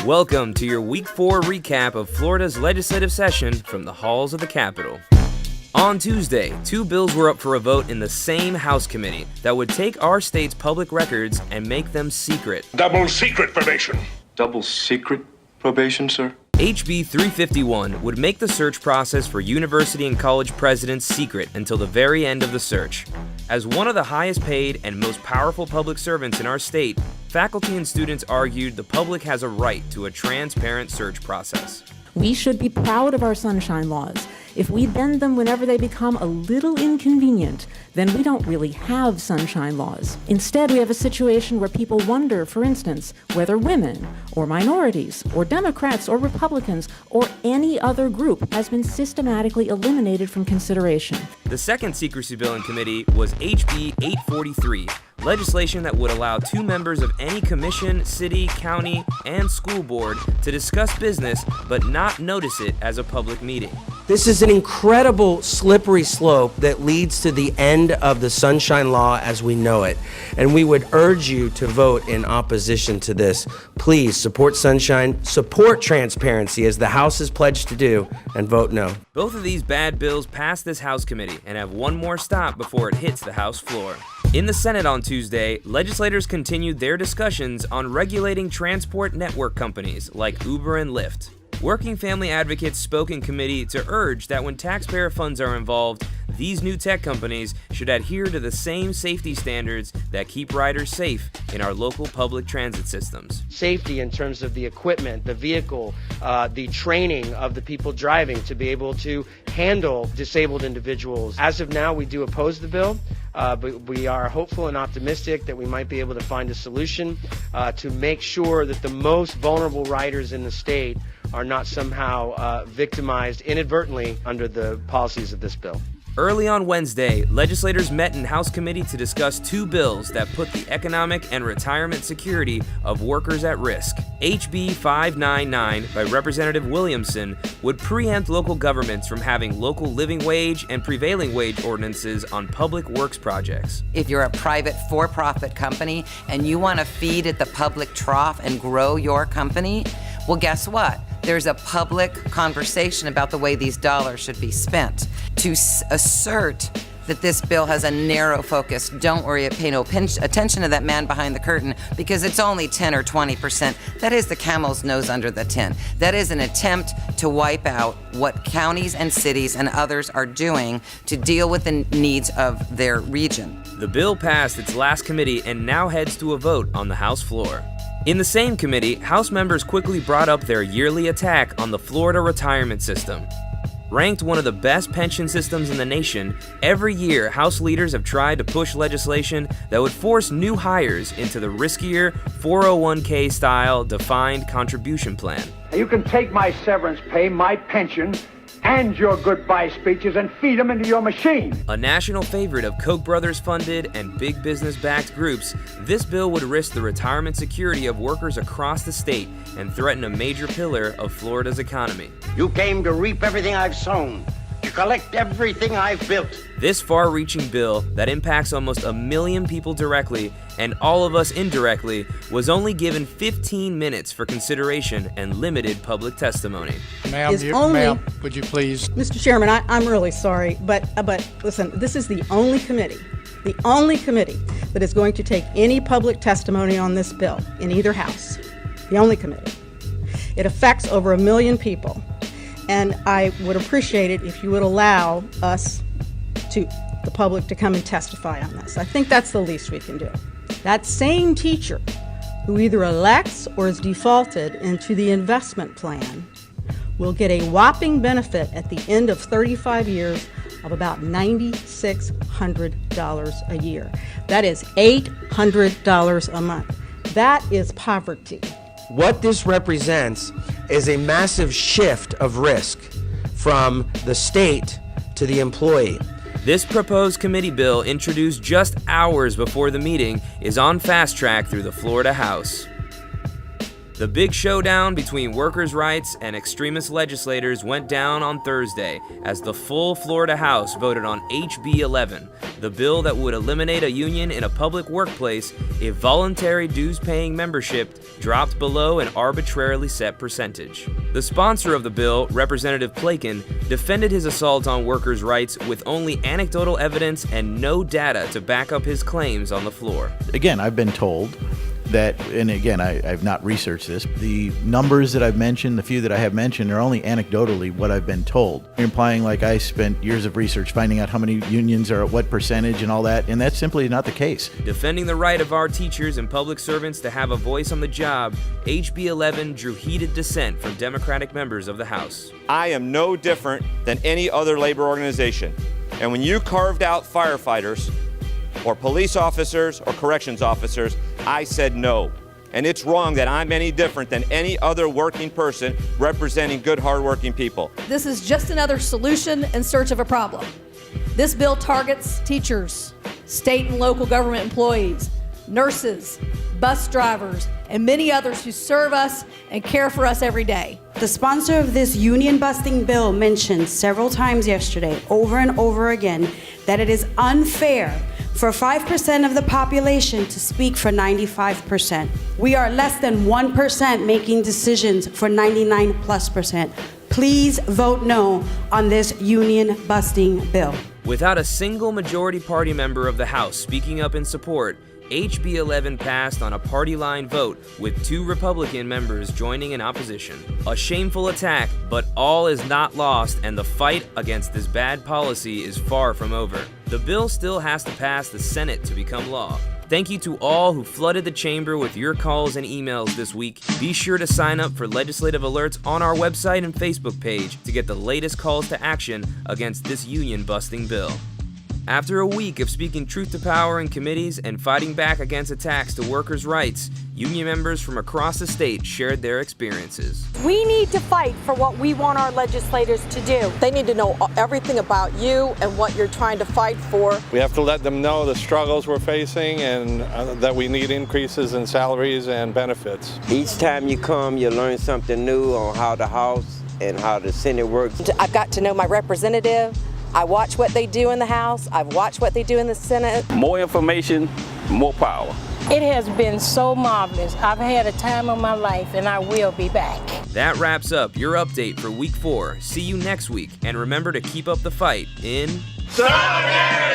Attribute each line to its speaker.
Speaker 1: Welcome to your Week 4 recap of Florida's legislative session from the halls of the Capitol. On Tuesday, 2 bills were up for a vote in the same House committee that would take our state's public records and make them secret.
Speaker 2: Double secret probation.
Speaker 3: Double secret probation, sir?
Speaker 1: HB 351 would make the search process for university and college presidents secret until the very end of the search. As one of the highest paid and most powerful public servants in our state, faculty and students argued the public has a right to a transparent search process.
Speaker 4: We should be proud of our sunshine laws. If we bend them whenever they become a little inconvenient, then we don't really have sunshine laws. Instead, we have a situation where people wonder, for instance, whether women or minorities or Democrats or Republicans or any other group has been systematically eliminated from consideration.
Speaker 1: The second secrecy bill in committee was HB 843, legislation that would allow 2 members of any commission, city, county, and school board to discuss business but not notice it as a public meeting.
Speaker 5: This is an incredible slippery slope that leads to the end of the Sunshine Law as we know it. And we would urge you to vote in opposition to this. Please support Sunshine, support transparency as the House has pledged to do, and vote no.
Speaker 1: Both of these bad bills passed this House committee and have one more stop before it hits the House floor. In the Senate on Tuesday, legislators continued their discussions on regulating transport network companies like Uber and Lyft. Working family advocates spoke in committee to urge that when taxpayer funds are involved, these new tech companies should adhere to the same safety standards that keep riders safe in our local public transit systems.
Speaker 6: Safety in terms of the equipment, the vehicle, the training of the people driving to be able to handle disabled individuals. As of now, we do oppose the bill, but we are hopeful and optimistic that we might be able to find a solution to make sure that the most vulnerable riders in the state are not somehow victimized inadvertently under the policies of this bill.
Speaker 1: Early on Wednesday, legislators met in House committee to discuss 2 bills that put the economic and retirement security of workers at risk. HB 599 by Representative Williamson would preempt local governments from having local living wage and prevailing wage ordinances on public works projects.
Speaker 7: If you're a private for-profit company and you want to feed at the public trough and grow your company, well, guess what? There's a public conversation about the way these dollars should be spent. To assert that this bill has a narrow focus, don't worry, pay no attention to that man behind the curtain because it's only 10 or 20%. That is the camel's nose under the tent. That is an attempt to wipe out what counties and cities and others are doing to deal with the needs of their region.
Speaker 1: The bill passed its last committee and now heads to a vote on the House floor. In the same committee, House members quickly brought up their yearly attack on the Florida retirement system. Ranked one of the best pension systems in the nation, every year House leaders have tried to push legislation that would force new hires into the riskier 401k style defined contribution plan.
Speaker 8: You can take my severance pay, my pension, and your goodbye speeches and feed them into your machine.
Speaker 1: A national favorite of Koch brothers funded and big business backed groups, this bill would risk the retirement security of workers across the state and threaten a major pillar of Florida's economy.
Speaker 9: You came to reap everything I've sown, to collect everything I've built.
Speaker 1: This far-reaching bill that impacts almost 1 million people directly and all of us indirectly was only given 15 minutes for consideration and limited public testimony.
Speaker 10: Ma'am, would you please?
Speaker 11: Mr. Chairman, I'm really sorry, but listen, this is the only committee that is going to take any public testimony on this bill in either house. The only committee. It affects over 1 million people, and I would appreciate it if you would allow us the public to come and testify on this. I think that's the least we can do. That same teacher who either elects or is defaulted into the investment plan will get a whopping benefit at the end of 35 years of about $9,600 a year. That is $800 a month. That is poverty.
Speaker 5: What this represents is a massive shift of risk from the state to the employee.
Speaker 1: This proposed committee bill, introduced just hours before the meeting, is on fast track through the Florida House. The big showdown between workers' rights and extremist legislators went down on Thursday as the full Florida House voted on HB 11, the bill that would eliminate a union in a public workplace if voluntary dues-paying membership dropped below an arbitrarily set percentage. The sponsor of the bill, Representative Plakin, defended his assault on workers' rights with only anecdotal evidence and no data to back up his claims on the floor.
Speaker 2: Again, I've been told that, and again, I've not researched this, the numbers that I've mentioned, the few that I have mentioned, are only anecdotally what I've been told. You're implying like I spent years of research finding out how many unions are at what percentage and all that, and that's simply not the case.
Speaker 1: Defending the right of our teachers and public servants to have a voice on the job, HB 11 drew heated dissent from Democratic members of the House.
Speaker 12: I am no different than any other labor organization, and when you carved out firefighters, or police officers or corrections officers, I said no. And it's wrong that I'm any different than any other working person representing good, hardworking people.
Speaker 13: This is just another solution in search of a problem. This bill targets teachers, state and local government employees, nurses, bus drivers, and many others who serve us and care for us every day.
Speaker 14: The sponsor of this union-busting bill mentioned several times yesterday, over and over again, that it is unfair for 5% of the population to speak for 95%. We are less than 1% making decisions for 99+%. Please vote no on this union-busting bill.
Speaker 1: Without a single majority party member of the House speaking up in support, HB 11 passed on a party line vote with 2 Republican members joining in opposition. A shameful attack, but all is not lost and the fight against this bad policy is far from over. The bill still has to pass the Senate to become law. Thank you to all who flooded the chamber with your calls and emails this week. Be sure to sign up for legislative alerts on our website and Facebook page to get the latest calls to action against this union-busting bill. After a week of speaking truth to power in committees and fighting back against attacks to workers' rights, union members from across the state shared their experiences.
Speaker 15: We need to fight for what we want our legislators to do. They need to know everything about you and what you're trying to fight for.
Speaker 16: We have to let them know the struggles we're facing and that we need increases in salaries and benefits.
Speaker 17: Each time you come, you learn something new on how the House and how the Senate works.
Speaker 15: I've got to know my representative. I watch what they do in the House. I've watched what they do in the Senate.
Speaker 18: More information, more power.
Speaker 19: It has been so marvelous. I've had a time of my life, and I will be back.
Speaker 1: That wraps up your update for Week 4. See you next week, and remember to keep up the fight in Solidarity!